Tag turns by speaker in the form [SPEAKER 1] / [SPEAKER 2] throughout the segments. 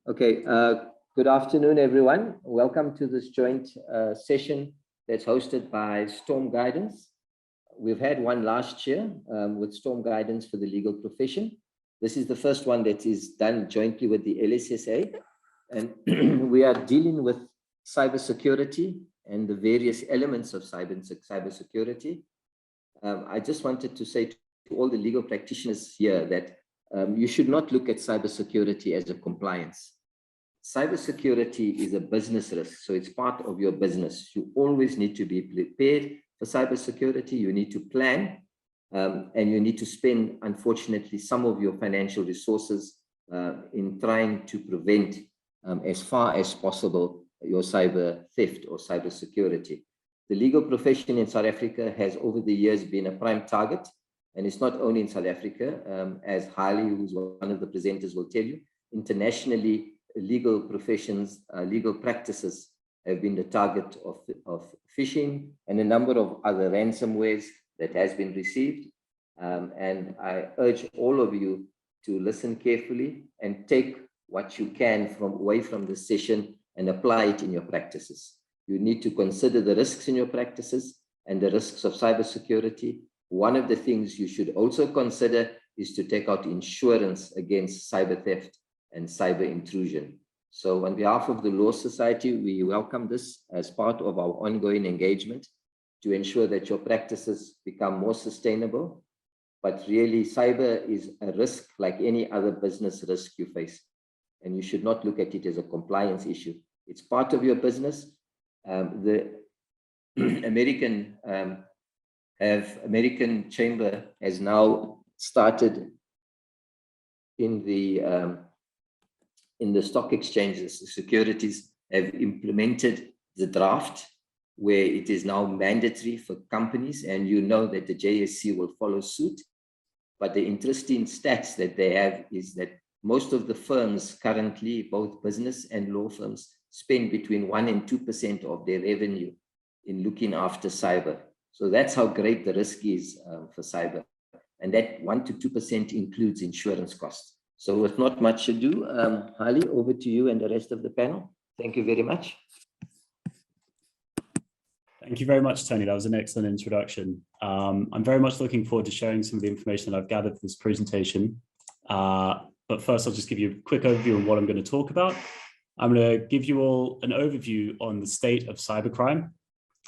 [SPEAKER 1] Okay, good afternoon, everyone. Welcome to this joint session that's hosted by STORM Guidance. We've had one last year with STORM Guidance for the legal profession. This is the first one that is done jointly with the LSSA. And we are dealing with cybersecurity and the various elements of cybersecurity. I just wanted to say to all the legal practitioners here that you should not look at cybersecurity as a compliance. Cybersecurity is a business risk, so it's part of your business. You always need to be prepared for cybersecurity. You need to plan, and you need to spend, unfortunately, some of your financial resources in trying to prevent, as far as possible, your cyber theft or cybersecurity. The legal profession in South Africa has, over the years, been a prime target. And it's not only in South Africa, as Harley, who's one of the presenters, will tell you. Internationally, legal professions, legal practices have been the target of phishing and a number of other ransomwares that has been received. And I urge all of you to listen carefully and take what you can away from this session and apply it in your practices. You need to consider the risks in your practices and the risks of cybersecurity. One of the things you should also consider is to take out insurance against cyber theft and cyber intrusion. So on behalf of the Law Society, we welcome this as part of our ongoing engagement to ensure that your practices become more sustainable. But really, cyber is a risk like any other business risk you face. And you should not look at it as a compliance issue. It's part of your business. The American Chamber has now started in the stock exchanges. The securities have implemented the draft where it is now mandatory for companies, and you know that the JSE will follow suit. But the interesting stats that they have is that most of the firms currently, both business and law firms, spend between 1% and 2% of their revenue in looking after cyber. So that's how great the risk is for cyber. And that 1% to 2% includes insurance costs. So with not much ado, Harley, over to you and the rest of the panel. Thank you very much.
[SPEAKER 2] Thank you very much, Tony. That was an excellent introduction. I'm very much looking forward to sharing some of the information that I've gathered for this presentation. But first, I'll just give you a quick overview on what I'm going to talk about. I'm going to give you all an overview on the state of cybercrime.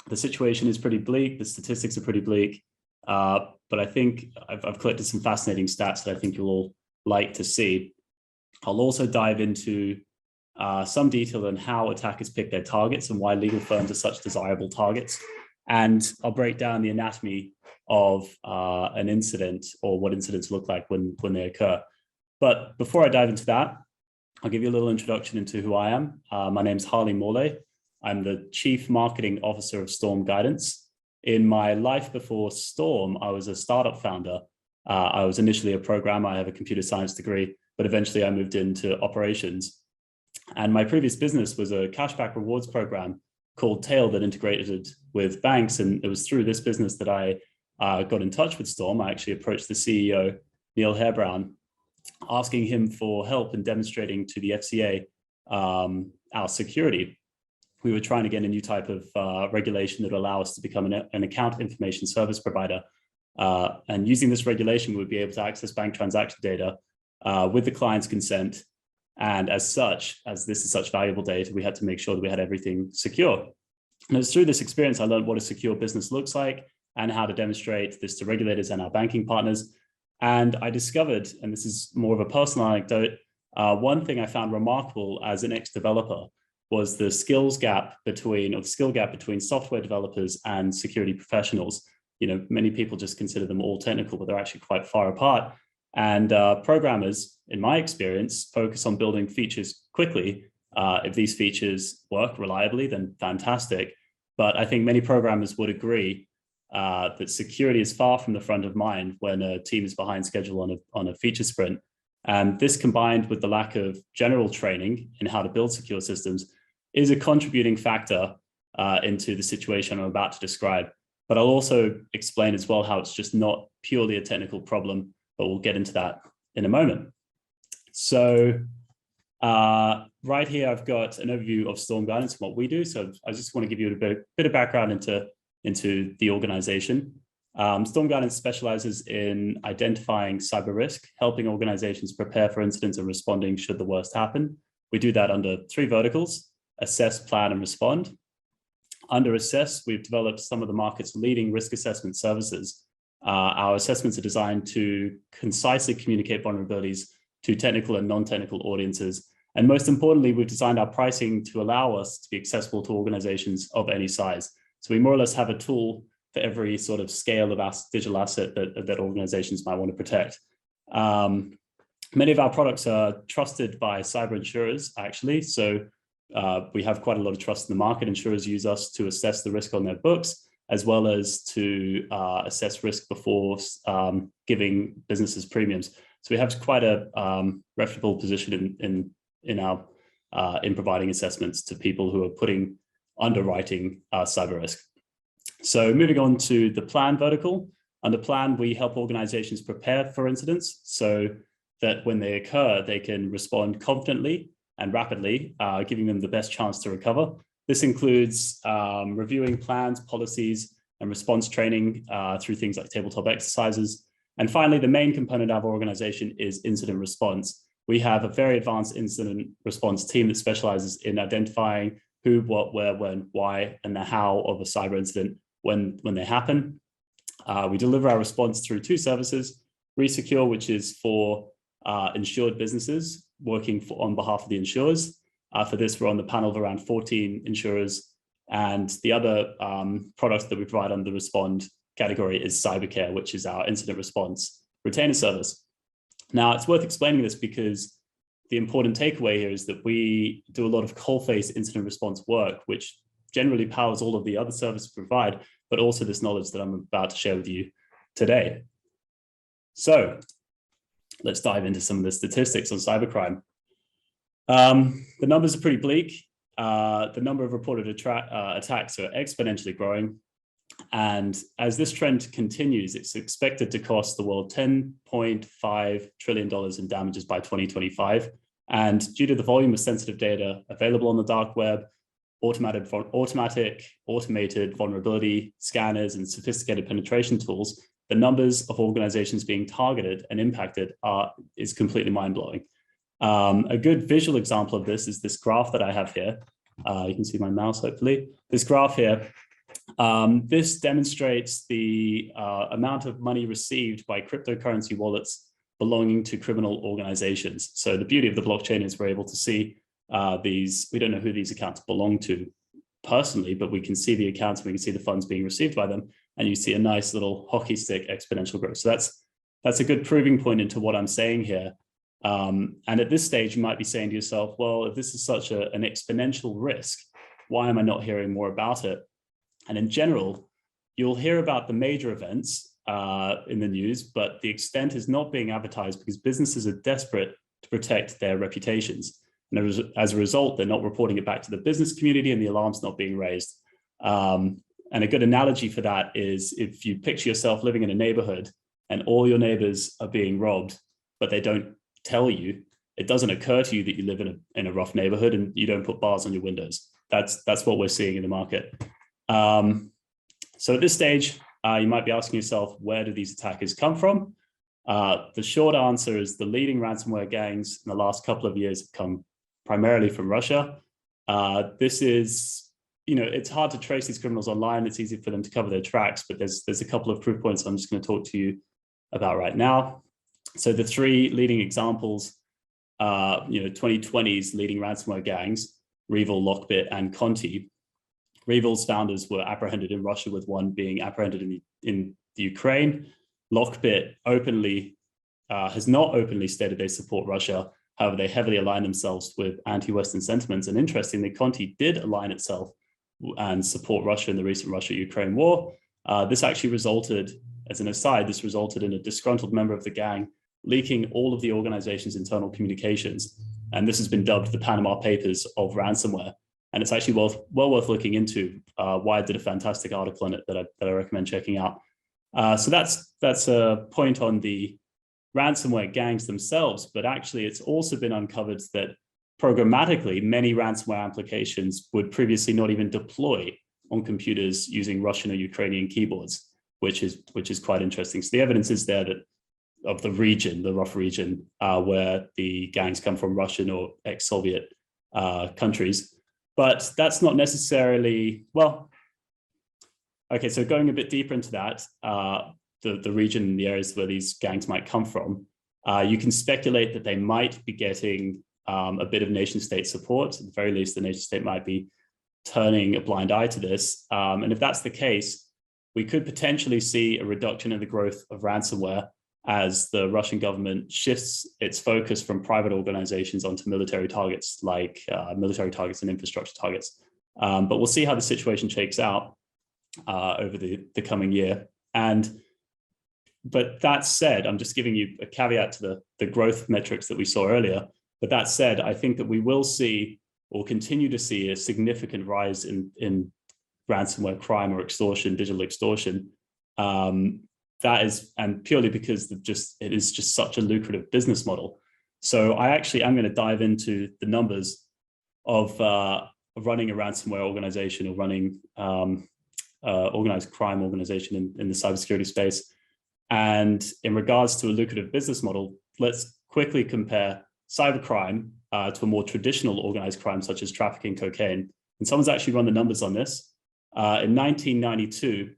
[SPEAKER 2] The situation is pretty bleak. The statistics are pretty bleak. But I think I've collected some fascinating stats that I think you'll all like to see. I'll also dive into some detail on how attackers pick their targets and why legal firms are such desirable targets. And I'll break down the anatomy of an incident, or what incidents look like when they occur. But before I dive into that, I'll give you a little introduction into who I am. My name's Harley Morlet. I'm the Chief Marketing Officer of STORM Guidance. In my life before STORM, I was a startup founder. I was initially a programmer. I have a computer science degree, but eventually I moved into operations. And my previous business was a cashback rewards program called Tail that integrated with banks. And it was through this business that I got in touch with STORM. I actually approached the CEO, Neil Hairbrown, asking him for help in demonstrating to the FCA our security. We were trying to get a new type of regulation that would allow us to become an account information service provider. And using this regulation, we would be able to access bank transaction data with the client's consent. And as such, as this is such valuable data, we had to make sure that we had everything secure. And it was through this experience I learned what a secure business looks like and how to demonstrate this to regulators and our banking partners. And I discovered, and this is more of a personal anecdote, one thing I found remarkable as an ex-developer was the skill gap between software developers and security professionals. You know, many people just consider them all technical, but they're actually quite far apart. And programmers, in my experience, focus on building features quickly. If these features work reliably, then fantastic. But I think many programmers would agree that security is far from the front of mind when a team is behind schedule on a feature sprint. And this, combined with the lack of general training in how to build secure systems, is a contributing factor into the situation I'm about to describe. But I'll also explain as well how it's just not purely a technical problem, but we'll get into that in a moment. So Right here, I've got an overview of Storm Guidance and what we do. So I just want to give you a bit of background into the organization. Storm Guidance specializes in identifying cyber risk, helping organizations prepare for incidents and responding should the worst happen. We do that under 3 verticals: assess, plan, and respond. Under assess, we've developed some of the market's leading risk assessment services. Our assessments are designed to concisely communicate vulnerabilities to technical and non-technical audiences. And most importantly, we've designed our pricing to allow us to be accessible to organizations of any size. So we more or less have a tool for every sort of scale of digital asset that organizations might want to protect. Many of our products are trusted by cyber insurers, actually. So we have quite a lot of trust in the market. Insurers use us to assess the risk on their books, as well as to assess risk before giving businesses premiums. So we have quite a reputable position in providing assessments to people who are underwriting cyber risk. So moving on to the plan vertical. Under plan, we help organizations prepare for incidents so that when they occur, they can respond confidently and rapidly, giving them the best chance to recover. This includes reviewing plans, policies, and response training through things like tabletop exercises. And finally, the main component of our organization is incident response. We have a very advanced incident response team that specializes in identifying who, what, where, when, why, and the how of a cyber incident when they happen. We deliver our response through 2 services: Resecure, which is for insured businesses working on behalf of the insurers. For this, we're on the panel of around 14 insurers. And the other product that we provide under the respond category is Cybercare, which is our incident response retainer service. Now, it's worth explaining this because the important takeaway here is that we do a lot of coalface incident response work, which generally powers all of the other services we provide, but also this knowledge that I'm about to share with you today. So let's dive into some of the statistics on cybercrime. The numbers are pretty bleak. The number of reported attacks are exponentially growing. And as this trend continues, it's expected to cost the world $10.5 trillion in damages by 2025. And due to the volume of sensitive data available on the dark web, automated vulnerability scanners and sophisticated penetration tools, the numbers of organizations being targeted and impacted is completely mind-blowing. A good visual example of this is this graph that I have here. You can see my mouse, hopefully. This graph here, this demonstrates the amount of money received by cryptocurrency wallets belonging to criminal organizations. So the beauty of the blockchain is we're able to see these. We don't know who these accounts belong to personally, but we can see the accounts and we can see the funds being received by them. And you see a nice little hockey stick exponential growth. So that's a good proving point into what I'm saying here. And at this stage, you might be saying to yourself, well, if this is such an exponential risk, why am I not hearing more about it? And in general, you'll hear about the major events in the news, but the extent is not being advertised because businesses are desperate to protect their reputations. And as a result, they're not reporting it back to the business community and the alarm's not being raised. And a good analogy for that is if you picture yourself living in a neighborhood and all your neighbors are being robbed, but they don't tell you, it doesn't occur to you that you live in a rough neighborhood and you don't put bars on your windows. That's what we're seeing in the market. So at this stage, you might be asking yourself, where do these attackers come from? The short answer is the leading ransomware gangs in the last couple of years have come primarily from Russia. This is, it's hard to trace these criminals online. It's easy for them to cover their tracks, but there's a couple of proof points I'm just going to talk to you about right now. So the 3 leading examples, 2020's leading ransomware gangs, Revil, Lockbit, and Conti. Revil's founders were apprehended in Russia, with one being apprehended in the Ukraine. Lockbit has not openly stated they support Russia. However, they heavily align themselves with anti-Western sentiments. And interestingly, Conti did align itself and support Russia in the recent Russia-Ukraine war. This actually resulted, as an aside, in a disgruntled member of the gang leaking all of the organization's internal communications. And this has been dubbed the Panama Papers of ransomware. And it's actually well worth looking into. Wired did a fantastic article on it that I recommend checking out. So that's a point on the ransomware gangs themselves, but actually it's also been uncovered that programmatically, many ransomware applications would previously not even deploy on computers using Russian or Ukrainian keyboards, which is quite interesting. So the evidence is there that of the region, the rough region, where the gangs come from, Russian or ex-Soviet countries. But that's not necessarily, well, okay, so going a bit deeper into that, the region and the areas where these gangs might come from, you can speculate that they might be getting a bit of nation state support. At the very least, the nation state might be turning a blind eye to this. And if that's the case, we could potentially see a reduction in the growth of ransomware as the Russian government shifts its focus from private organizations onto military targets, like military targets and infrastructure targets. But we'll see how the situation shakes out over the coming year. But that said, I'm just giving you a caveat to the growth metrics that we saw earlier. But that said, I think that we will see or continue to see a significant rise in ransomware crime or extortion, digital extortion. That is, and purely because it is just such a lucrative business model. So I'm going to dive into the numbers of running a ransomware organization or running organized crime organization in the cybersecurity space. And in regards to a lucrative business model, let's quickly compare cybercrime to a more traditional organized crime, such as trafficking cocaine. And someone's actually run the numbers on this. In 1992,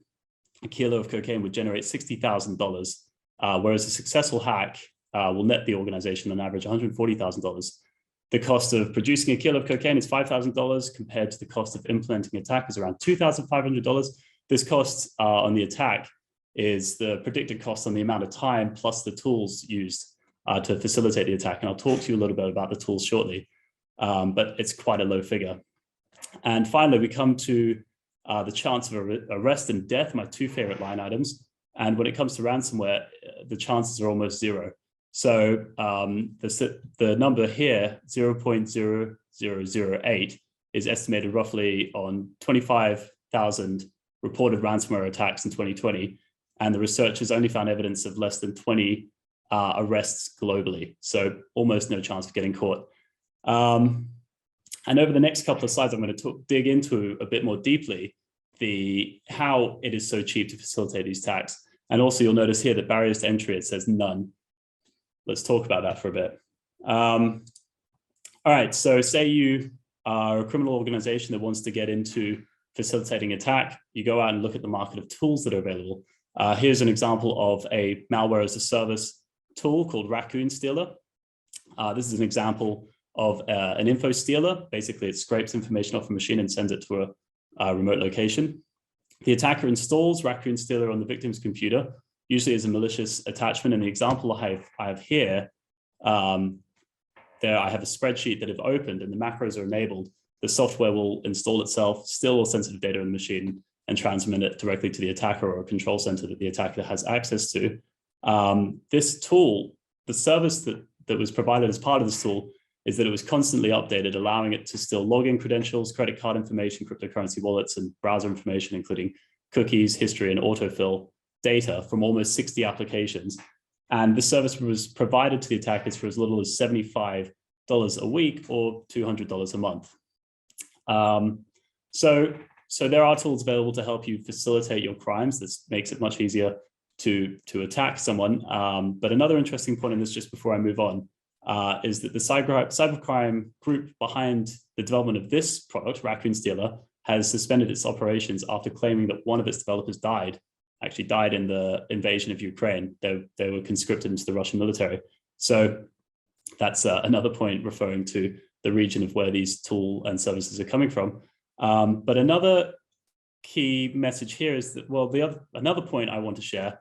[SPEAKER 2] a kilo of cocaine would generate $60,000, whereas a successful hack will net the organization on average $140,000. The cost of producing a kilo of cocaine is $5,000 compared to the cost of implementing attack is around $2,500. This cost on the attack is the predicted cost on the amount of time plus the tools used to facilitate the attack. And I'll talk to you a little bit about the tools shortly, but it's quite a low figure. And finally, we come to the chance of arrest and death, my two favorite line items. And when it comes to ransomware, the chances are almost zero. So the number here, 0.0008, is estimated roughly on 25,000 reported ransomware attacks in 2020. And the researchers only found evidence of less than 20 arrests globally. So almost no chance of getting caught. And over the next couple of slides, I'm going to dig into a bit more deeply how it is so cheap to facilitate these attacks. And also you'll notice here that barriers to entry, it says none. Let's talk about that for a bit. All right, so say you are a criminal organization that wants to get into facilitating attack. You go out and look at the market of tools that are available. Here's an example of a malware as a service tool called Raccoon Stealer. This is an example of an info stealer. Basically, it scrapes information off a machine and sends it to a remote location. The attacker installs Raccoon Stealer on the victim's computer, usually as a malicious attachment. In the example I have here, there I have a spreadsheet that if opened and the macros are enabled, the software will install itself, steal all sensitive data in the machine, and transmit it directly to the attacker or a control center that the attacker has access to. This tool, the service that was provided as part of this tool, is that it was constantly updated, allowing it to still login credentials, credit card information, cryptocurrency wallets, and browser information, including cookies, history, and autofill data from almost 60 applications. And this service was provided to the attackers for as little as $75 a week or $200 a month. So there are tools available to help you facilitate your crimes. This makes it much easier to attack someone. But another interesting point in this, just before I move on, is that the cybercrime group behind the development of this product, Raccoon Stealer, has suspended its operations after claiming that one of its developers actually died in the invasion of Ukraine. They were conscripted into the Russian military. So that's another point referring to the region of where these tools and services are coming from. But another key message here is that, well, another point I want to share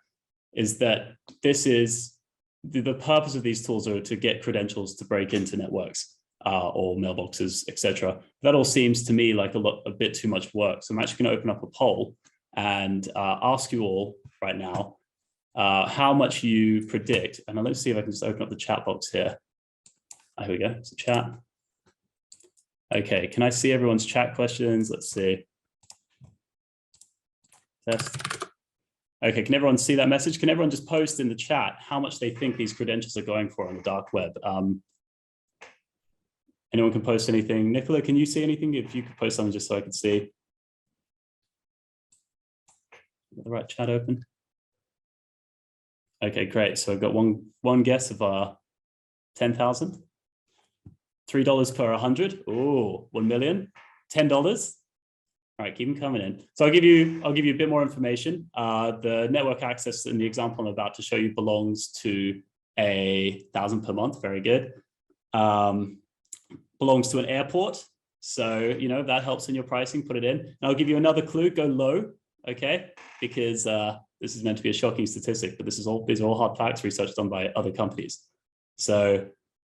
[SPEAKER 2] is that this is the purpose of these tools are to get credentials to break into networks or mailboxes, etc. That all seems to me like a bit too much work. So I'm actually going to open up a poll and ask you all right now how much you predict. And let's see if I can just open up the chat box here. Here we go. It's a chat. Okay, can I see everyone's chat questions? Let's see. Test. Okay, can everyone see that message? Can everyone just post in the chat how much they think these credentials are going for on the dark web? Anyone can post anything. Nicola, can you see anything? If you could post something just so I could see. Got the right chat open. Okay, great. So I've got one guess of 10,000. $3 per 100. Oh, 1 million. $10. All right, keep them coming in. So I'll give you a bit more information. The network access in the example I'm about to show you belongs to 1,000 per month. Very good. Belongs to an airport. So, that helps in your pricing, put it in. And I'll give you another clue, go low, okay? Because this is meant to be a shocking statistic, but these are all hard facts research done by other companies. So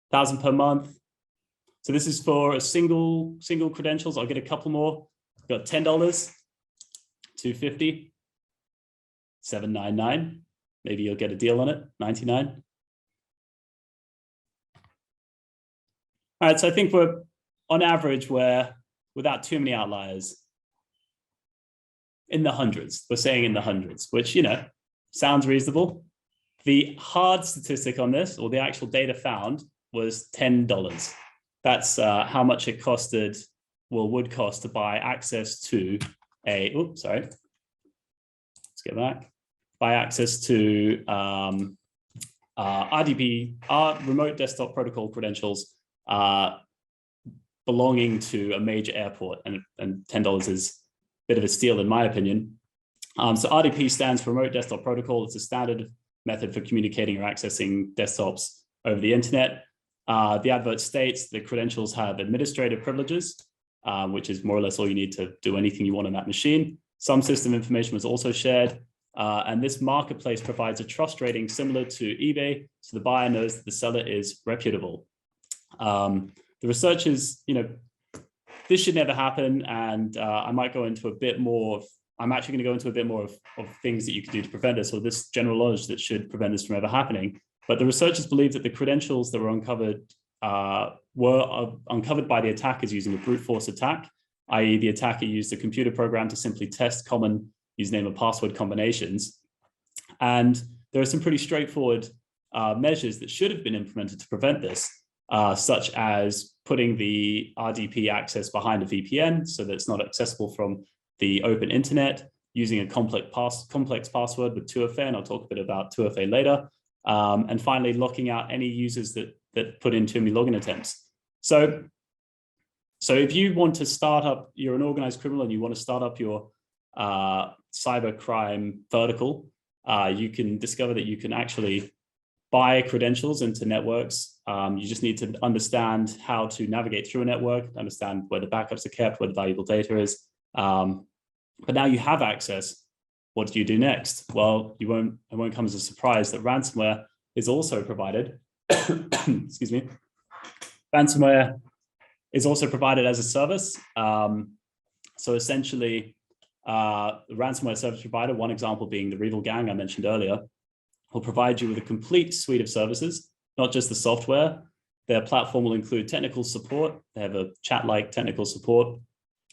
[SPEAKER 2] 1,000 per month. So this is for a single credentials. I'll get a couple more. Got $10, $250, $799. Maybe you'll get a deal on it, $99. All right, so I think we're on average, without too many outliers, in the hundreds. We're saying in the hundreds, which, sounds reasonable. The hard statistic on this, or the actual data found, was $10. That's how much it would cost to buy access to let's get back. Buy access to RDP, remote desktop protocol credentials, belonging to a major airport, and $10 is a bit of a steal in my opinion. So RDP stands for Remote Desktop Protocol. It's a standard method for communicating or accessing desktops over the internet. The advert states the credentials have administrative privileges, which is more or less all you need to do anything you want on that machine. Some system information was also shared. And this marketplace provides a trust rating similar to eBay, so the buyer knows that the seller is reputable. The research is, this should never happen, and I might go into a bit more. I'm actually going to go into a bit more of things that you can do to prevent this, or this general knowledge that should prevent this from ever happening. But the researchers believe that the credentials that were uncovered by the attackers using a brute force attack, i.e. the attacker used a computer program to simply test common username and password combinations. And there are some pretty straightforward measures that should have been implemented to prevent this, such as putting the RDP access behind a VPN so that it's not accessible from the open internet, using a complex password with 2FA, and I'll talk a bit about 2FA later. And finally, locking out any users that put in too many login attempts. So if you want to start up, you're an organized criminal and you want to start up your cybercrime vertical, you can discover that you can actually buy credentials into networks. You just need to understand how to navigate through a network, understand where the backups are kept, where the valuable data is. But now you have access. What do you do next? Well, it won't come as a surprise that ransomware is also provided. Excuse me. Ransomware is also provided as a service. So essentially, the ransomware service provider, one example being the Reval Gang I mentioned earlier, will provide you with a complete suite of services, not just the software. Their platform will include technical support. They have a chat-like technical support,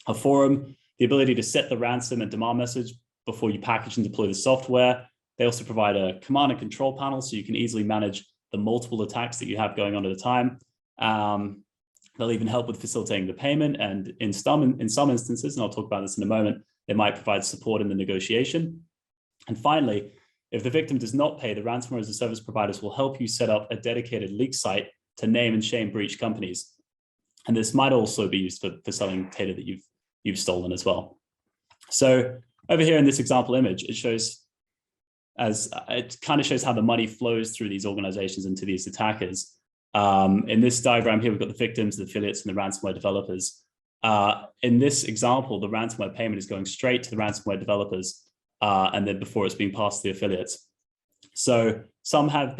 [SPEAKER 2] a forum, the ability to set the ransom and demand message before you package and deploy the software. They also provide a command and control panel so you can easily manage the multiple attacks that you have going on at a time. They'll even help with facilitating the payment, and in some instances, and I'll talk about this in a moment, they might provide support in the negotiation. And finally, if the victim does not pay, the ransomware as a service providers will help you set up a dedicated leak site to name and shame breach companies. And this might also be used for selling data that you've stolen as well. So over here in this example image, it kind of shows how the money flows through these organizations into these attackers. In this diagram here, we've got the victims, the affiliates, and the ransomware developers. In this example, the ransomware payment is going straight to the ransomware developers, and then before it's being passed to the affiliates. So some have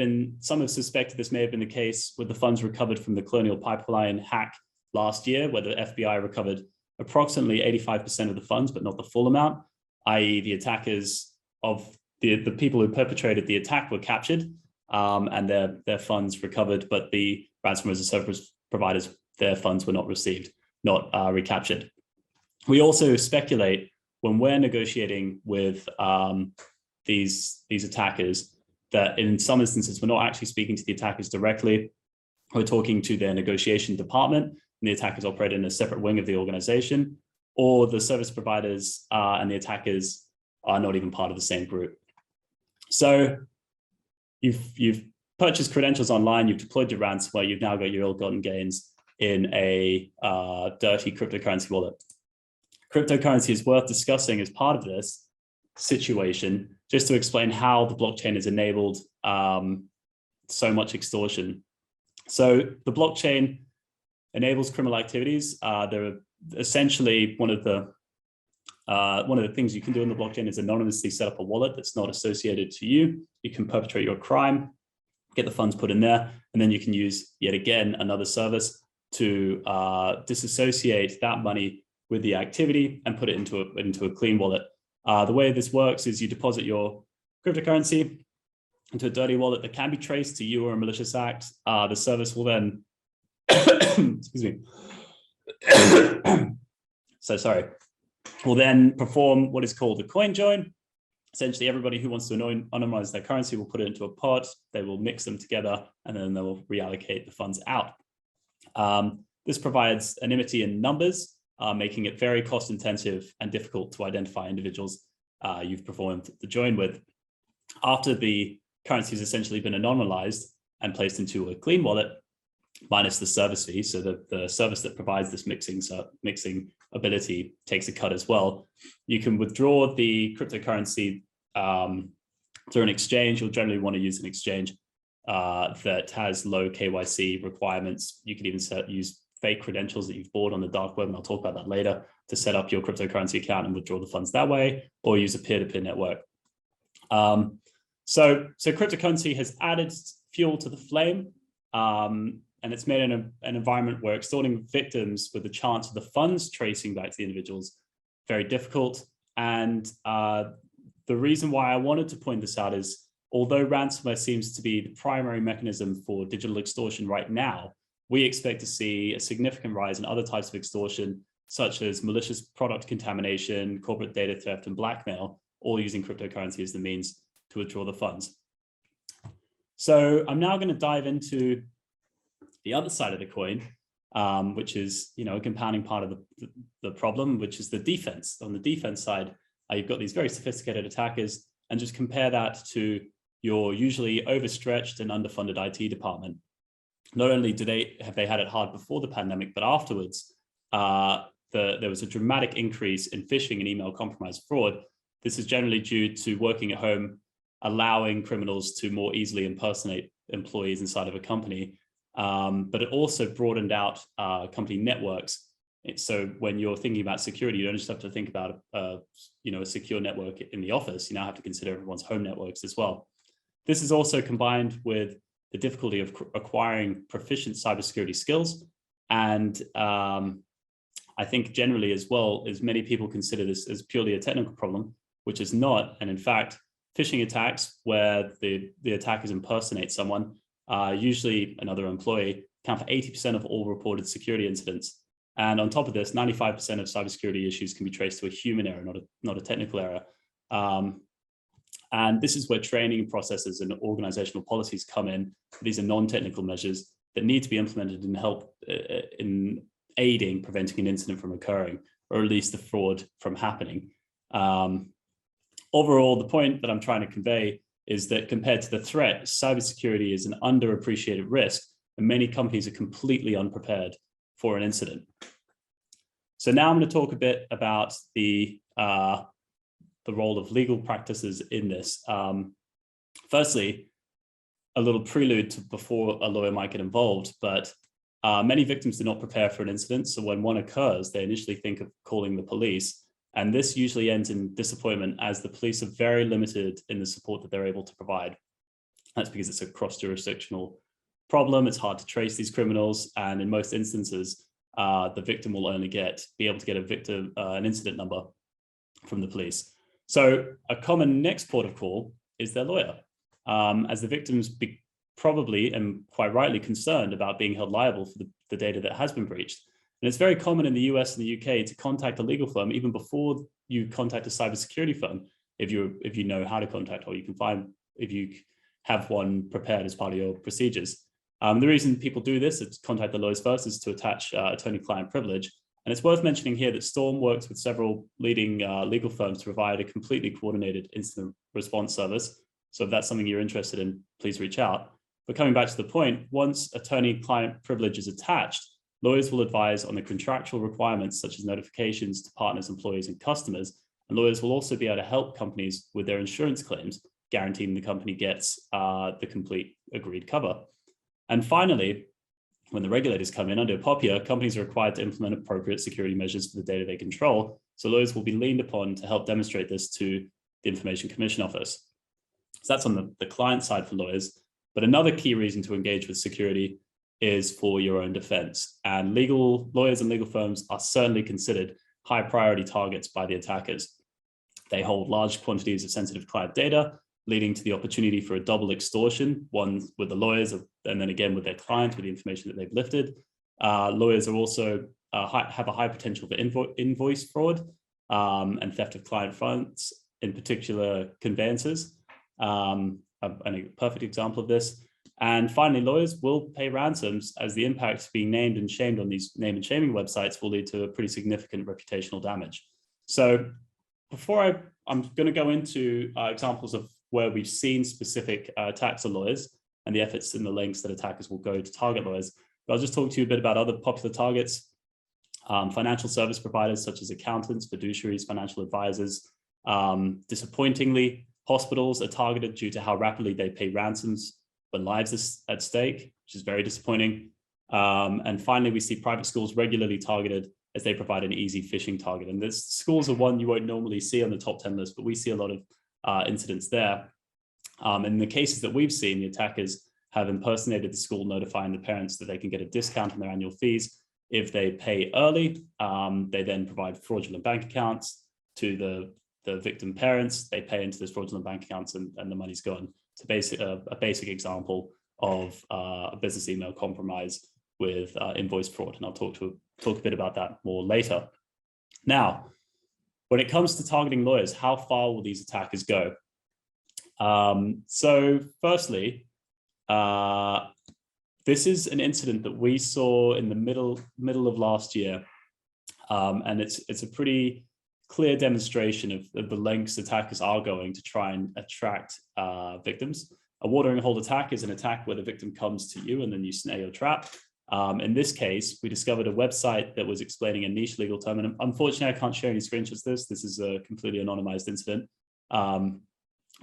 [SPEAKER 2] suspected this may have been the case with the funds recovered from the Colonial Pipeline hack last year, where the FBI recovered approximately 85% of the funds, but not the full amount, i.e. the attackers of the people who perpetrated the attack were captured, and their funds recovered, but the ransomware as a service providers, their funds were not recaptured. We also speculate when we're negotiating with these attackers that in some instances, we're not actually speaking to the attackers directly. We're talking to their negotiation department, and the attackers operate in a separate wing of the organization, or the service providers and the attackers are not even part of the same group. So you've purchased credentials online, you've deployed your ransomware, you've now got your ill-gotten gains in a dirty cryptocurrency wallet. Cryptocurrency is worth discussing as part of this situation, just to explain how the blockchain has enabled so much extortion. So the blockchain enables criminal activities. They're essentially one of the things you can do in the blockchain is anonymously set up a wallet that's not associated to you. You can perpetrate your crime, get the funds put in there, and then you can use, yet again, another service to disassociate that money with the activity and put it into a clean wallet. The way this works is you deposit your cryptocurrency into a dirty wallet that can be traced to you or a malicious act. The service will then, excuse me, so sorry, will then perform what is called a coin join. Essentially, everybody who wants to anonymize their currency will put it into a pot, they will mix them together, and then they will reallocate the funds out. This provides anonymity in numbers, making it very cost intensive and difficult to identify individuals you've performed the join with. After the currency has essentially been anonymized and placed into a clean wallet, minus the service fee, so the service that provides this mixing ability takes a cut as well. You can withdraw the cryptocurrency through an exchange. You'll generally want to use an exchange that has low KYC requirements. You can even use fake credentials that you've bought on the dark web, and I'll talk about that later, to set up your cryptocurrency account and withdraw the funds that way, or use a peer-to-peer network. So cryptocurrency has added fuel to the flame, and it's made an environment where extorting victims with the chance of the funds tracing back to the individuals very difficult. And the reason why I wanted to point this out is, although ransomware seems to be the primary mechanism for digital extortion right now, we expect to see a significant rise in other types of extortion, such as malicious product contamination, corporate data theft, and blackmail, all using cryptocurrency as the means to withdraw the funds. So I'm now going to dive into the other side of the coin, which is, a compounding part of the problem, which is the defense. On the defense side, you've got these very sophisticated attackers, and just compare that to your usually overstretched and underfunded IT department. Not only have they had it hard before the pandemic, but afterwards, there was a dramatic increase in phishing and email compromise fraud. This is generally due to working at home, allowing criminals to more easily impersonate employees inside of a company. But it also broadened out company networks. So when you're thinking about security, you don't just have to think about a secure network in the office. You now have to consider everyone's home networks as well. This is also combined with the difficulty of acquiring proficient cybersecurity skills. And I think generally as well, as many people consider this as purely a technical problem, which is not. And in fact, phishing attacks where the attackers impersonate someone, usually another employee, account for 80% of all reported security incidents. And on top of this, 95% of cybersecurity issues can be traced to a human error, not a technical error. And this is where training processes and organizational policies come in. These are non-technical measures that need to be implemented and help in aiding preventing an incident from occurring, or at least the fraud from happening. Overall, the point that I'm trying to convey is that compared to the threat, cybersecurity is an underappreciated risk, and many companies are completely unprepared for an incident. So now I'm going to talk a bit about the role of legal practices in this. Firstly, a little prelude to before a lawyer might get involved, but many victims do not prepare for an incident. So when one occurs, they initially think of calling the police. And this usually ends in disappointment, as the police are very limited in the support that they're able to provide. That's because it's a cross-jurisdictional problem. It's hard to trace these criminals. And in most instances, the victim will only be able to get an incident number from the police. So a common next port of call is their lawyer, as the victims probably and quite rightly concerned about being held liable for the data that has been breached. And it's very common in the US and the UK to contact a legal firm even before you contact a cybersecurity firm, if you know how to contact, or you can find if you have one prepared as part of your procedures. The reason people do this, to contact the lawyers first, is to attach attorney-client privilege. And it's worth mentioning here that STORM works with several leading legal firms to provide a completely coordinated incident response service. So if that's something you're interested in, please reach out. But coming back to the point, once attorney-client privilege is attached, lawyers will advise on the contractual requirements such as notifications to partners, employees, and customers. And lawyers will also be able to help companies with their insurance claims, guaranteeing the company gets the complete agreed cover. And finally, when the regulators come in under POPIA, companies are required to implement appropriate security measures for the data they control. So lawyers will be leaned upon to help demonstrate this to the Information Commission Office. So that's on the client side for lawyers. But another key reason to engage with security is for your own defense. And lawyers and legal firms are certainly considered high priority targets by the attackers. They hold large quantities of sensitive client data, leading to the opportunity for a double extortion, one with the lawyers and then again with their client with the information that they've lifted. Lawyers are also have a high potential for invoice fraud and theft of client funds, in particular conveyances. And a perfect example of this. And finally, lawyers will pay ransoms as the impact being named and shamed on these name and shaming websites will lead to a pretty significant reputational damage. So before I'm going to go into examples of where we've seen specific attacks on lawyers and the efforts and the lengths that attackers will go to target lawyers, but I'll just talk to you a bit about other popular targets. Financial service providers such as accountants, fiduciaries, financial advisors. Disappointingly, hospitals are targeted due to how rapidly they pay ransoms when lives are at stake, which is very disappointing. And finally, we see private schools regularly targeted as they provide an easy phishing target. And this schools are one you won't normally see on the top 10 list, but we see a lot of incidents there. In the cases that we've seen, the attackers have impersonated the school, notifying the parents that they can get a discount on their annual fees if they pay early. They then provide fraudulent bank accounts to the victim parents. They pay into those fraudulent bank accounts and the money's gone. It's a basic example of a business email compromise with invoice fraud. And I'll talk a bit about that more later. Now, when it comes to targeting lawyers, how far will these attackers go? So firstly, this is an incident that we saw in the middle of last year. And it's a pretty clear demonstration of the lengths attackers are going to try and attract victims. A watering hole attack is an attack where the victim comes to you and then you snare your trap. In this case, we discovered a website that was explaining a niche legal term. And unfortunately, I can't share any screenshots of this. This is a completely anonymized incident.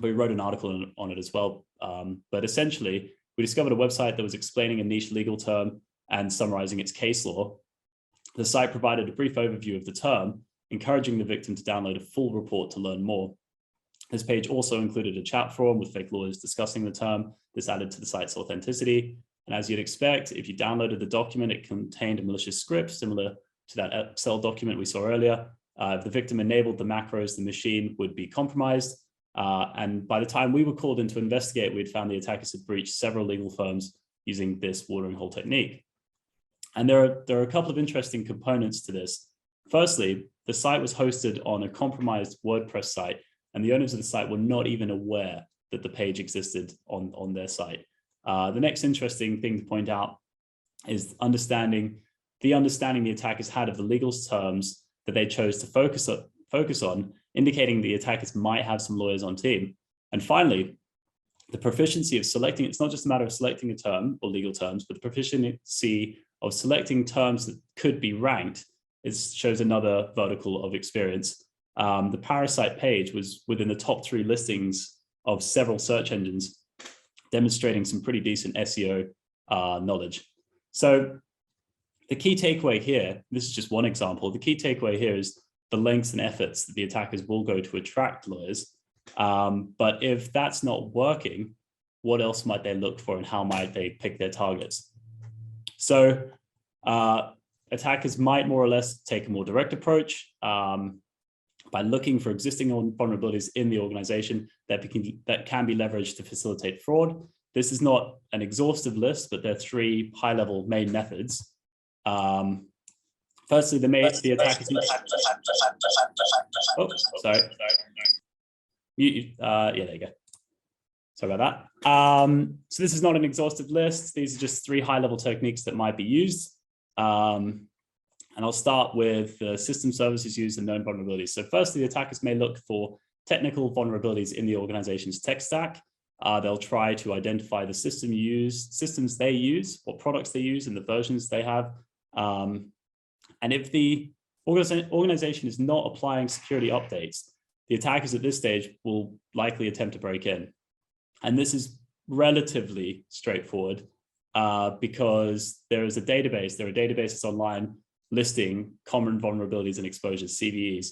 [SPEAKER 2] We wrote an article on it as well. But essentially, we discovered a website that was explaining a niche legal term and summarizing its case law. The site provided a brief overview of the term, encouraging the victim to download a full report to learn more. This page also included a chat forum with fake lawyers discussing the term. This added to the site's authenticity. And as you'd expect, if you downloaded the document, it contained a malicious script similar to that Excel document we saw earlier. If the victim enabled the macros, the machine would be compromised. And by the time we were called in to investigate, we'd found the attackers had breached several legal firms using this watering hole technique. And there are a couple of interesting components to this. Firstly, the site was hosted on a compromised WordPress site, and the owners of the site were not even aware that the page existed on their site. The next interesting thing to point out is the understanding the attackers had of the legal terms that they chose to focus on, indicating the attackers might have some lawyers on team. And finally, the proficiency of selecting, it's not just a matter of selecting a term or legal terms, but the proficiency of selecting terms that could be ranked shows another vertical of experience. The Parasite page was within the top 3 listings of several search engines, demonstrating some pretty decent SEO knowledge. So the key takeaway here, this is just one example, the key takeaway here is the lengths and efforts that the attackers will go to attract lawyers. But if that's not working, what else might they look for and how might they pick their targets? So attackers might more or less take a more direct approach by looking for existing vulnerabilities in the organization that can be leveraged to facilitate fraud. This is not an exhaustive list, but there are 3 high-level main methods. Firstly, the attackers. Oh, sorry. Yeah, there you go. Sorry about that. So this is not an exhaustive list. These are just 3 high-level techniques that might be used. And I'll start with the system services used and known vulnerabilities. So firstly, attackers may look for technical vulnerabilities in the organization's tech stack. They'll try to identify the systems they use, what products they use, and the versions they have. And if the organization is not applying security updates, the attackers at this stage will likely attempt to break in. And this is relatively straightforward because there are databases online listing common vulnerabilities and exposures, CVEs.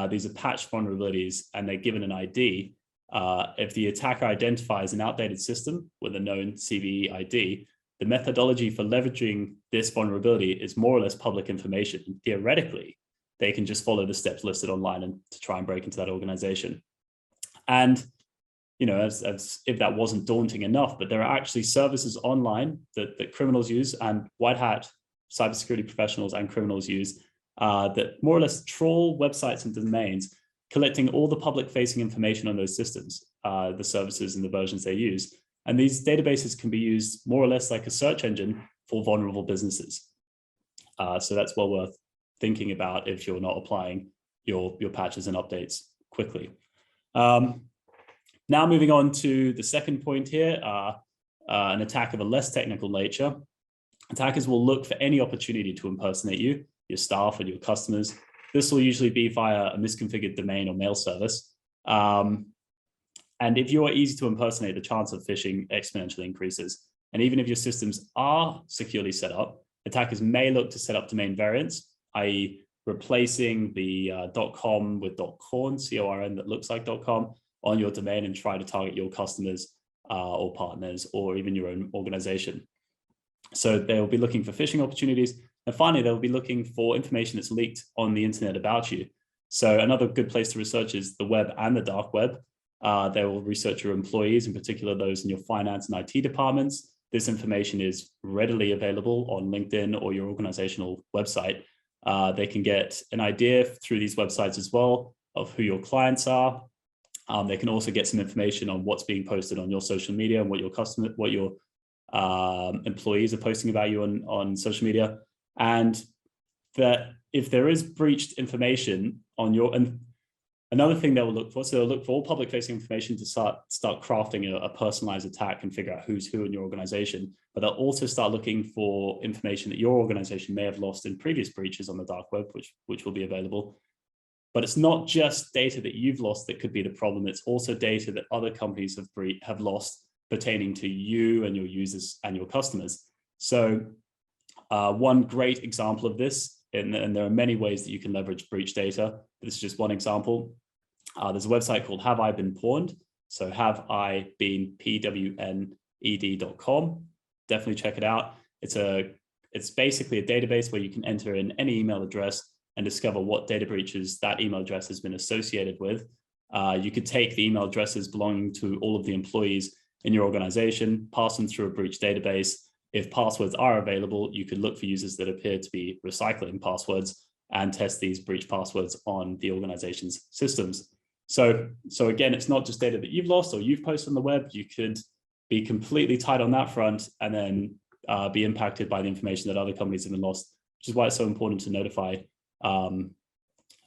[SPEAKER 2] These are patched vulnerabilities, and they're given an ID. If the attacker identifies an outdated system with a known CVE ID, the methodology for leveraging this vulnerability is more or less public information. And theoretically, they can just follow the steps listed online and to try and break into that organization. And as if that wasn't daunting enough, but there are actually services online that criminals use, and white hat cybersecurity professionals and criminals use, that more or less trawl websites and domains, collecting all the public-facing information on those systems, the services and the versions they use. And these databases can be used more or less like a search engine for vulnerable businesses. So that's well worth thinking about if you're not applying your patches and updates quickly. Now moving on to the second point here, an attack of a less technical nature. Attackers will look for any opportunity to impersonate you, your staff, and your customers. This will usually be via a misconfigured domain or mail service. And if you are easy to impersonate, the chance of phishing exponentially increases. And even if your systems are securely set up, attackers may look to set up domain variants, i.e. replacing the .com with .corn, C-O-R-N, that looks like .com on your domain and try to target your customers or partners or even your own organization. So they'll be looking for phishing opportunities. And finally, they'll be looking for information that's leaked on the internet about you. So another good place to research is the web and the dark web. They will research your employees, in particular those in your finance and IT departments. This information is readily available on LinkedIn or your organizational website. They can get an idea through these websites as well of who your clients are. They can also get some information on what's being posted on your social media and what your employees are posting about you on social media. And that if there is breached information on your, and another thing they will look for, so they'll look for all public facing information to start crafting a personalized attack and figure out who's who in your organization. But they'll also start looking for information that your organization may have lost in previous breaches on the dark web, which will be available. But it's not just data that you've lost that could be the problem. It's also data that other companies have lost pertaining to you and your users and your customers. So one great example of this, and there are many ways that you can leverage breach data, but this is just one example. There's a website called Have I Been Pawned? So have I been PWNED.com. Definitely check it out. It's basically a database where you can enter in any email address and discover what data breaches that email address has been associated with. You could take the email addresses belonging to all of the employees in your organization, pass them through a breach database. If passwords are available, you could look for users that appear to be recycling passwords and test these breach passwords on the organization's systems. So again, it's not just data that you've lost or you've posted on the web. You could be completely tight on that front and then be impacted by the information that other companies have been lost, which is why it's so important to notify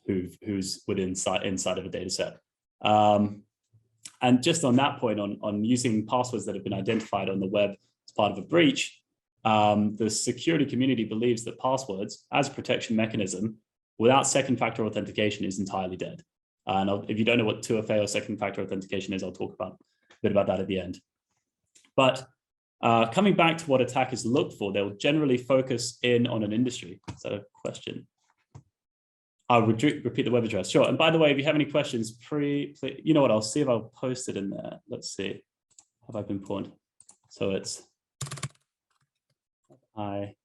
[SPEAKER 2] who's inside of a data set. And just on that point, on using passwords that have been identified on the web as part of a breach, the security community believes that passwords as a protection mechanism without second factor authentication is entirely dead. And if you don't know what 2FA or second factor authentication is, I'll talk a bit about that at the end. But coming back to what attackers look for, they'll generally focus in on an industry. Is that a question? I'll repeat the web address. Sure. And by the way, if you have any questions, you know what? I'll see if I'll post it in there. Let's see. Have I been pawned? So it's have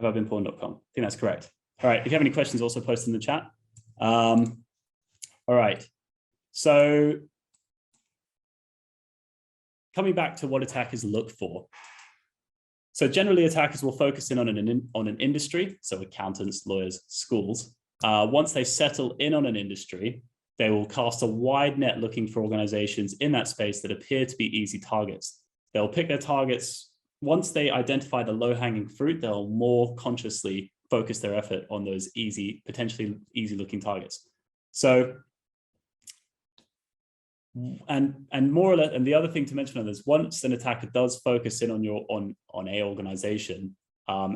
[SPEAKER 2] I been pawned.com. I think that's correct. All right. If you have any questions, also post in the chat. All right. So coming back to what attackers look for. So generally attackers will focus in on an industry, so accountants, lawyers, schools, once they settle in on an industry, they will cast a wide net looking for organizations in that space that appear to be easy targets. They'll pick their targets. Once they identify the low-hanging fruit, they'll more consciously focus their effort on those potentially easy-looking targets. So, and more or less, and the other thing to mention on this, once an attacker does focus in on a organization,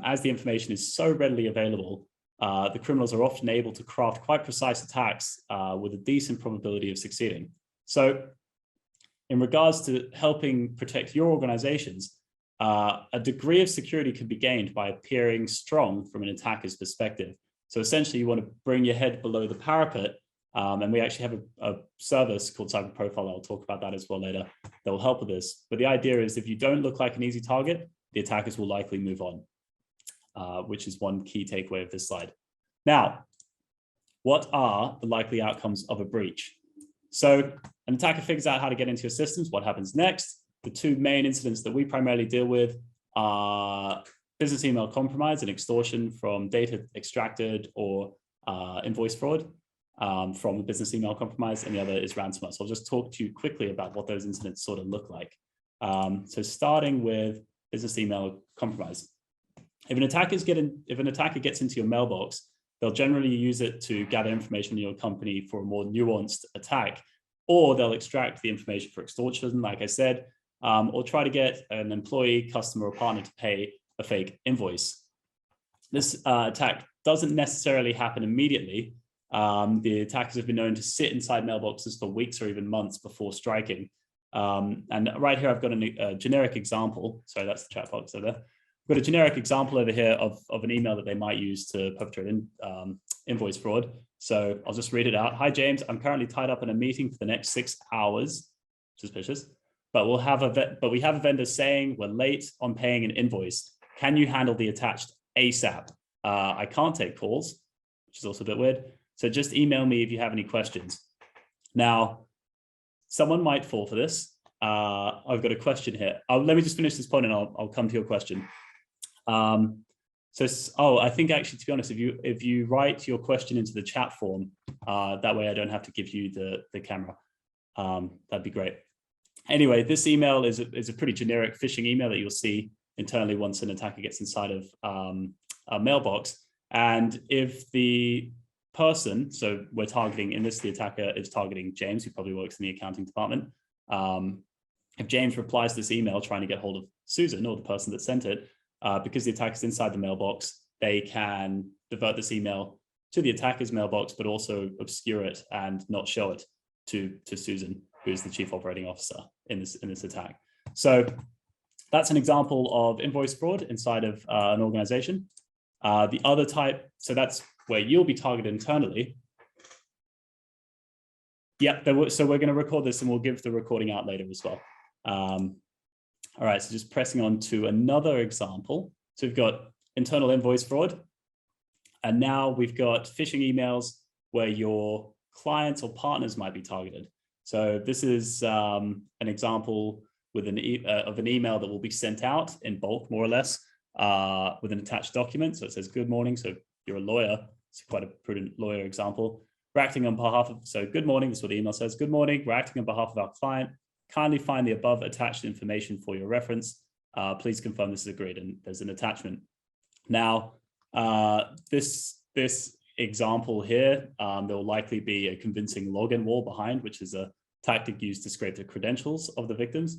[SPEAKER 2] as the information is so readily available, the criminals are often able to craft quite precise attacks with a decent probability of succeeding. So, in regards to helping protect your organizations, a degree of security can be gained by appearing strong from an attacker's perspective. So essentially, you want to bring your head below the parapet, and we actually have a service called Cyber Profile. I'll talk about that as well later. That will help with this. But the idea is, if you don't look like an easy target, the attackers will likely move on, which is one key takeaway of this slide. Now, what are the likely outcomes of a breach? So an attacker figures out how to get into your systems. What happens next? The two main incidents that we primarily deal with are business email compromise and extortion from data extracted or invoice fraud from a business email compromise, and the other is ransomware. So I'll just talk to you quickly about what those incidents sort of look like. So starting with business email compromise. If an attacker gets into your mailbox, they'll generally use it to gather information on your company for a more nuanced attack, or they'll extract the information for extortion, like I said, or try to get an employee, customer, or partner to pay a fake invoice. This attack doesn't necessarily happen immediately. The attackers have been known to sit inside mailboxes for weeks or even months before striking. And right here, I've got a generic example. Sorry, that's the chat box over there. I've got a generic example over here of an email that they might use to perpetrate invoice fraud. So I'll just read it out. Hi, James. I'm currently tied up in a meeting for the next 6 hours. Suspicious. But we have a vendor saying we're late on paying an invoice. Can you handle the attached ASAP? I can't take calls, which is also a bit weird. So just email me if you have any questions. Now, someone might fall for this. I've got a question here. Let me just finish this point and I'll come to your question. I think actually, to be honest, if you write your question into the chat form, that way I don't have to give you the camera. That'd be great. Anyway, this email is a pretty generic phishing email that you'll see internally once an attacker gets inside of a mailbox. And if the person, so we're targeting, in this, the attacker is targeting James, who probably works in the accounting department. If James replies to this email trying to get hold of Susan, or the person that sent it, because the attacker's inside the mailbox, they can divert this email to the attacker's mailbox, but also obscure it and not show it to Susan, who is the chief operating officer in this attack. So that's an example of invoice fraud inside of an organization. The other type, so that's where you'll be targeted internally. Yeah, so we're going to record this and we'll give the recording out later as well. All right, so just pressing on to another example. So we've got internal invoice fraud, and now we've got phishing emails where your clients or partners might be targeted. So this is an example with of an email that will be sent out in bulk, more or less, with an attached document. So it says, good morning. So if you're a lawyer, it's quite a prudent lawyer example. We're acting on behalf of, so good morning, this is what the email says. Good morning, we're acting on behalf of our client. Kindly find the above attached information for your reference. Please confirm this is agreed, and there's an attachment. Now, this example here, there will likely be a convincing login wall behind, which is a tactic used to scrape the credentials of the victims.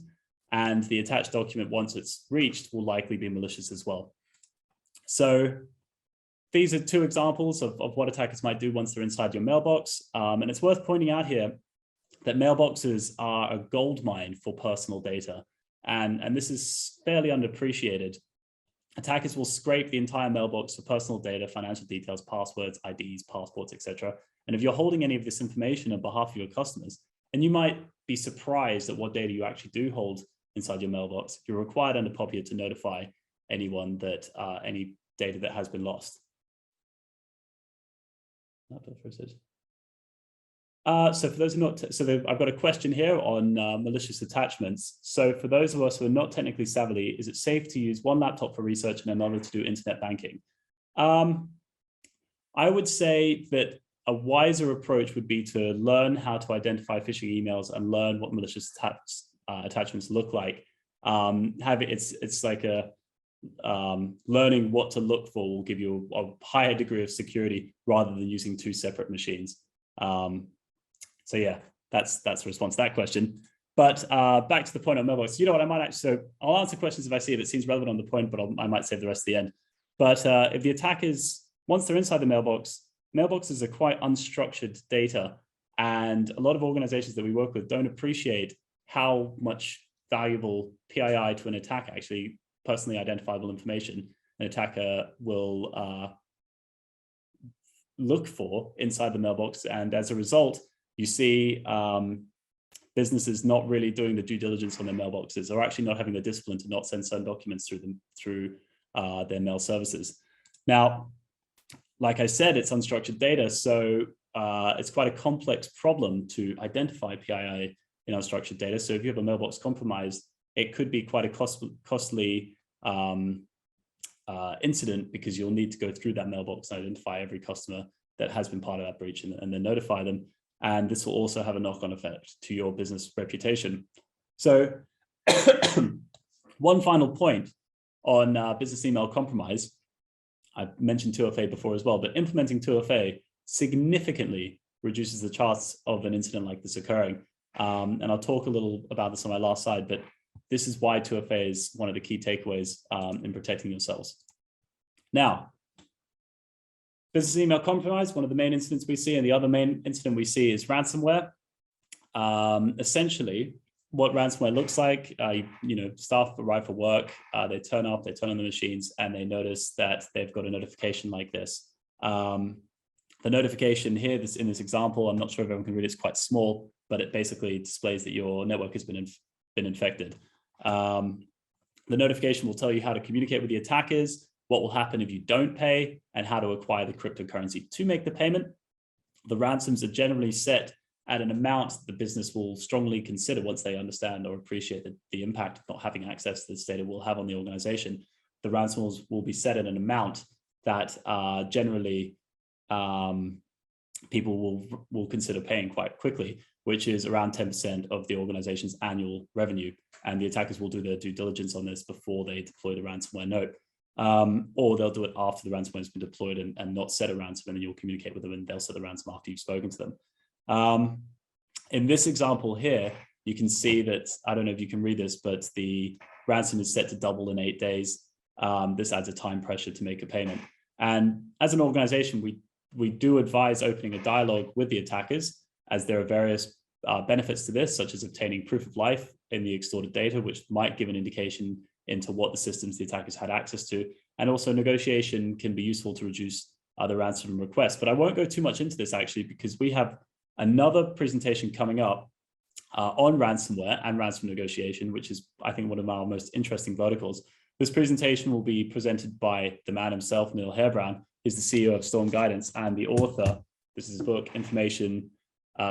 [SPEAKER 2] And the attached document, once it's reached, will likely be malicious as well. So these are two examples of what attackers might do once they're inside your mailbox. And it's worth pointing out here that mailboxes are a goldmine for personal data. And this is fairly underappreciated. Attackers will scrape the entire mailbox for personal data, financial details, passwords, IDs, passports, etc. And if you're holding any of this information on behalf of your customers, and you might be surprised at what data you actually do hold inside your mailbox, you're required under POPIA to notify anyone that any data that has been lost. So for those who are not, I've got a question here on malicious attachments. So for those of us who are not technically savvy, is it safe to use one laptop for research and another to do internet banking? I would say that a wiser approach would be to learn how to identify phishing emails and learn what malicious attachments look like. It's like a learning what to look for will give you a higher degree of security rather than using two separate machines. So yeah, that's the response to that question. But back to the point on mailbox. You know what? I might actually, so I'll answer questions if I see it seems relevant on the point, but I might save the rest at the end. But if the attack is, once they're inside the mailbox, mailboxes are quite unstructured data. And a lot of organizations that we work with don't appreciate how much valuable PII to an attack, actually personally identifiable information, an attacker will look for inside the mailbox. And as a result, you see businesses not really doing the due diligence on their mailboxes, or actually not having the discipline to not send certain documents through their mail services. Now, like I said, it's unstructured data, so it's quite a complex problem to identify PII in unstructured data. So if you have a mailbox compromised, it could be quite a costly incident, because you'll need to go through that mailbox and identify every customer that has been part of that breach and then notify them. And this will also have a knock-on effect to your business reputation. So one final point on business email compromise. I've mentioned 2FA before as well, but implementing 2FA significantly reduces the chance of an incident like this occurring. And I'll talk a little about this on my last slide, but this is why 2FA is one of the key takeaways in protecting yourselves. Now, business email compromise, one of the main incidents we see, and the other main incident we see is ransomware. Essentially, what ransomware looks like, staff arrive for work, they turn up, they turn on the machines, and they notice that they've got a notification like this. The notification here, in this example, I'm not sure if everyone can read it, it's quite small, but it basically displays that your network has been infected. The notification will tell you how to communicate with the attackers, what will happen if you don't pay, and how to acquire the cryptocurrency to make the payment. The ransoms are generally set at an amount the business will strongly consider once they understand or appreciate the impact of not having access to this data will have on the organization. The ransoms will be set at an amount that generally people will consider paying quite quickly, which is around 10% of the organization's annual revenue. And the attackers will do their due diligence on this before they deploy the ransomware note. Or they'll do it after the ransomware has been deployed and not set a ransom, and then you'll communicate with them and they'll set the ransom after you've spoken to them. In this example here, you can see that, I don't know if you can read this, but the ransom is set to double in 8 days. This adds a time pressure to make a payment. And as an organization, we do advise opening a dialogue with the attackers, as there are various benefits to this, such as obtaining proof of life in the extorted data, which might give an indication into what the systems the attackers had access to. And also negotiation can be useful to reduce other ransom requests. But I won't go too much into this actually, because we have another presentation coming up on ransomware and ransom negotiation, which is, I think, one of our most interesting verticals. This presentation will be presented by the man himself, Neil Hairbrand, who's the CEO of STORM Guidance and the author. This is his book, Information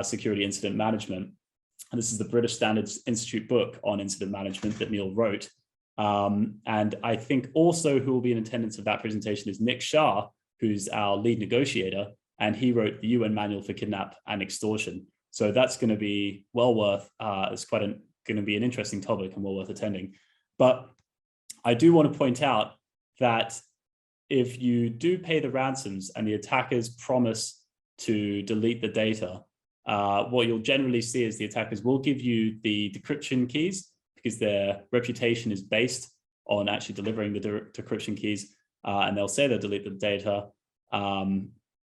[SPEAKER 2] Security Incident Management. And this is the British Standards Institute book on incident management that Neil wrote. And I think also who will be in attendance of that presentation is Nick Shah, who's our lead negotiator, and he wrote the UN Manual for Kidnap and Extortion. So that's going to be well worth, it's quite going to be an interesting topic and well worth attending. But I do want to point out that if you do pay the ransoms and the attackers promise to delete the data, what you'll generally see is the attackers will give you the decryption keys, because their reputation is based on actually delivering the decryption keys, and they'll say they'll delete the data.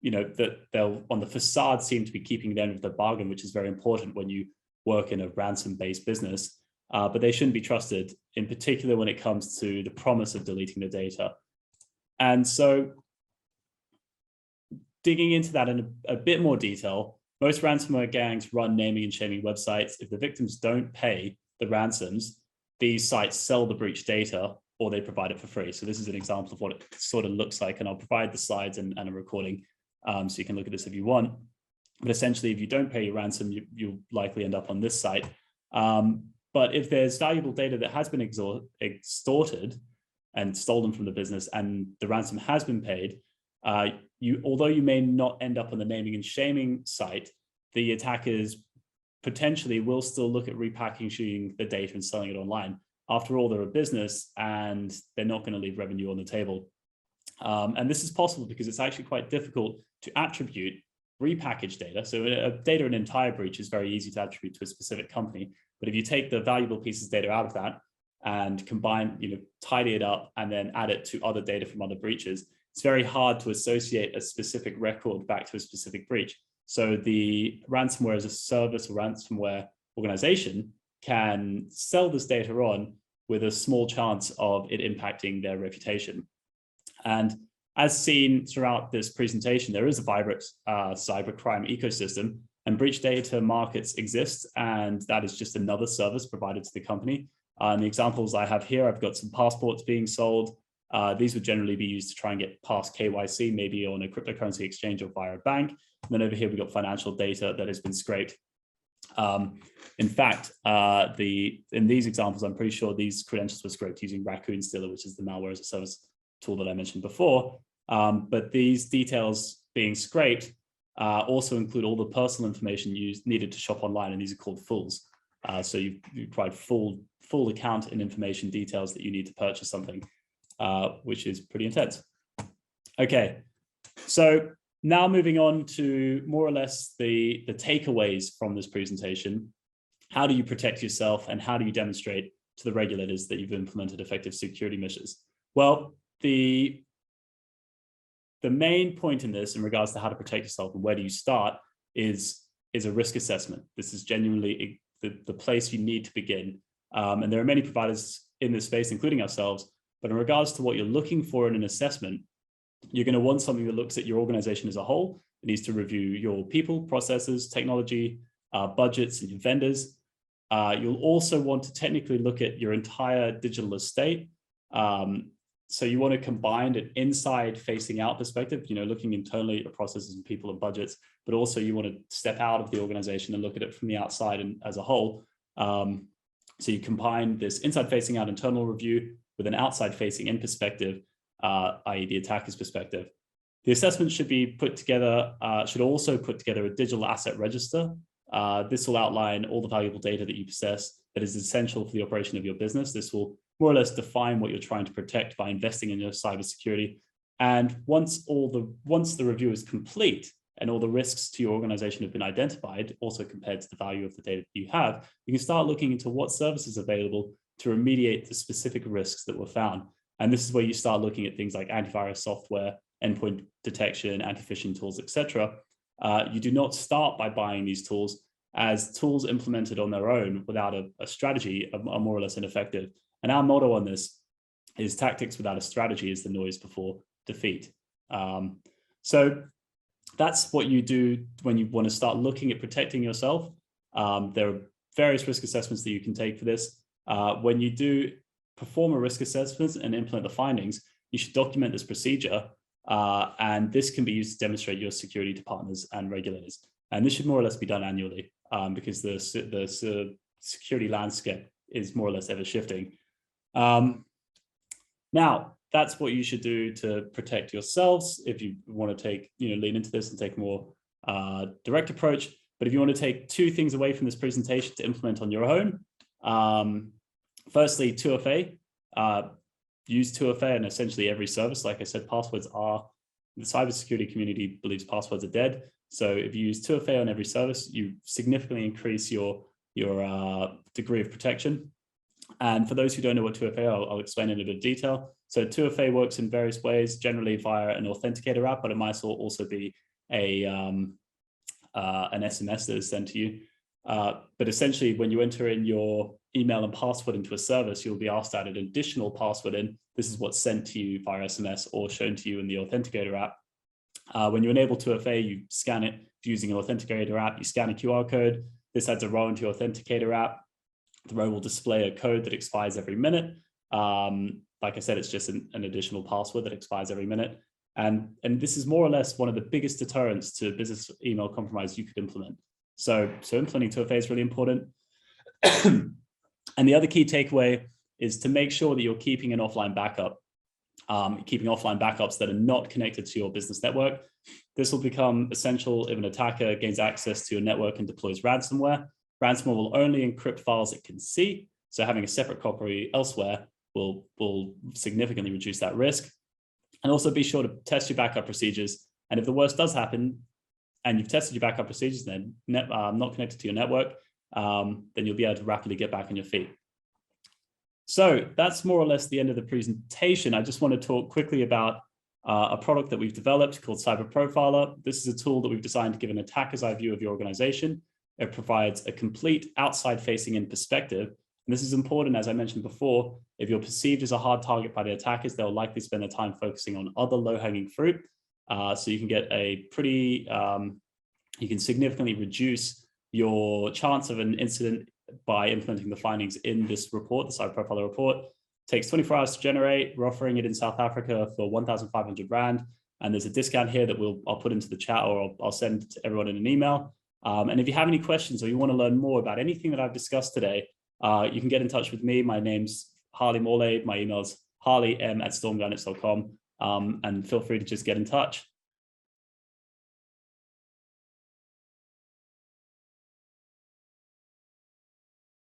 [SPEAKER 2] That they'll on the facade seem to be keeping the end of the bargain, which is very important when you work in a ransom-based business, but they shouldn't be trusted, in particular when it comes to the promise of deleting the data. And so digging into that in a bit more detail, most ransomware gangs run naming and shaming websites. If the victims don't pay the ransoms, these sites sell the breach data or they provide it for free. So this is an example of what it sort of looks like, and I'll provide the slides and a recording so you can look at this if you want. But essentially, if you don't pay your ransom, you'll likely end up on this site. But if there's valuable data that has been extorted and stolen from the business and the ransom has been paid, although you may not end up on the naming and shaming site, the attackers potentially will still look at repackaging the data and selling it online. After all, they're a business and they're not going to leave revenue on the table. And this is possible because it's actually quite difficult to attribute repackaged data. So data in an entire breach is very easy to attribute to a specific company. But if you take the valuable pieces of data out of that and combine, tidy it up and then add it to other data from other breaches, it's very hard to associate a specific record back to a specific breach. So the ransomware as a service or ransomware organization can sell this data on with a small chance of it impacting their reputation. And as seen throughout this presentation, there is a vibrant cybercrime ecosystem, and breach data markets exist, and that is just another service provided to the company. And the examples I have here, I've got some passports being sold. These would generally be used to try and get past KYC, maybe on a cryptocurrency exchange or via a bank. And then over here, we've got financial data that has been scraped. In fact, in these examples, I'm pretty sure these credentials were scraped using Raccoon Stealer, which is the malware as a service tool that I mentioned before. But these details being scraped also include all the personal information needed to shop online, and these are called fulls. So you provide full account and information details that you need to purchase something, which is pretty intense. Okay, so now moving on to more or less the takeaways from this presentation. How do you protect yourself, and how do you demonstrate to the regulators that you've implemented effective security measures? Well, the main point in this in regards to how to protect yourself and where do you start is a risk assessment. This is genuinely the place you need to begin. And there are many providers in this space, including ourselves, but in regards to what you're looking for in an assessment, you're going to want something that looks at your organization as a whole. It needs to review your people, processes, technology, budgets, and your vendors. You'll also want to technically look at your entire digital estate. So you want to combine an inside facing out perspective, looking internally at processes and people and budgets, but also you want to step out of the organization and look at it from the outside and as a whole. So you combine this inside facing out internal review with an outside facing in perspective, i.e. the attacker's perspective. The assessment should be put together, should also put together a digital asset register. This will outline all the valuable data that you possess that is essential for the operation of your business. This will more or less define what you're trying to protect by investing in your cybersecurity. And once the review is complete and all the risks to your organization have been identified, also compared to the value of the data that you have, you can start looking into what services are available to remediate the specific risks that were found. And this is where you start looking at things like antivirus software, endpoint detection, anti-phishing tools, etc. You do not start by buying these tools, as tools implemented on their own without a strategy are more or less ineffective. And our motto on this is tactics without a strategy is the noise before defeat. So that's what you do when you want to start looking at protecting yourself. There are various risk assessments that you can take for this. When you do perform a risk assessment and implement the findings, you should document this procedure. And this can be used to demonstrate your security to partners and regulators. And this should more or less be done annually because the security landscape is more or less ever shifting. Now, that's what you should do to protect yourselves if you want to take, lean into this and take a more direct approach. But if you want to take two things away from this presentation to implement on your own, firstly, 2FA. Use 2FA in essentially every service. Like I said, passwords are, the cybersecurity community believes passwords are dead. So if you use 2FA on every service, you significantly increase your degree of protection. And for those who don't know what 2FA are, I'll explain in a bit of detail. So 2FA works in various ways, generally via an authenticator app, but it might also be an SMS that is sent to you. But essentially, when you enter in your email and password into a service, you'll be asked to add an additional password in. This is what's sent to you via SMS or shown to you in the authenticator app. When you enable 2FA, you scan it using an authenticator app, you scan a QR code. This adds a row into your authenticator app. The row will display a code that expires every minute. Like I said, it's just an additional password that expires every minute. And this is more or less one of the biggest deterrents to business email compromise you could implement. So implementing 2FA is really important. And the other key takeaway is to make sure that you're keeping an offline backup. keeping offline backups that are not connected to your business network. This will become essential if an attacker gains access to your network and deploys ransomware. Ransomware will only encrypt files it can see, so having a separate copy elsewhere will significantly reduce that risk. And also be sure to test your backup procedures. And if the worst does happen, and you've tested your backup procedures, then not connected to your network, then you'll be able to rapidly get back on your feet. So that's more or less the end of the presentation. I just want to talk quickly about a product that we've developed called Cyber Profiler. This is a tool that we've designed to give an attacker's eye view of your organization. It provides a complete outside-facing in perspective. And this is important, as I mentioned before. If you're perceived as a hard target by the attackers, they'll likely spend their time focusing on other low-hanging fruit. So you can get a pretty, you can significantly reduce your chance of an incident by implementing the findings in this report, the Cyber Profiler report. It takes 24 hours to generate. We're offering it in South Africa for 1,500 Rand. And there's a discount here that I'll put into the chat, or I'll send to everyone in an email. And if you have any questions or you want to learn more about anything that I've discussed today, you can get in touch with me. My name's Harley Morlet. My email is harleym@stormguidance.com. And feel free to just get in touch.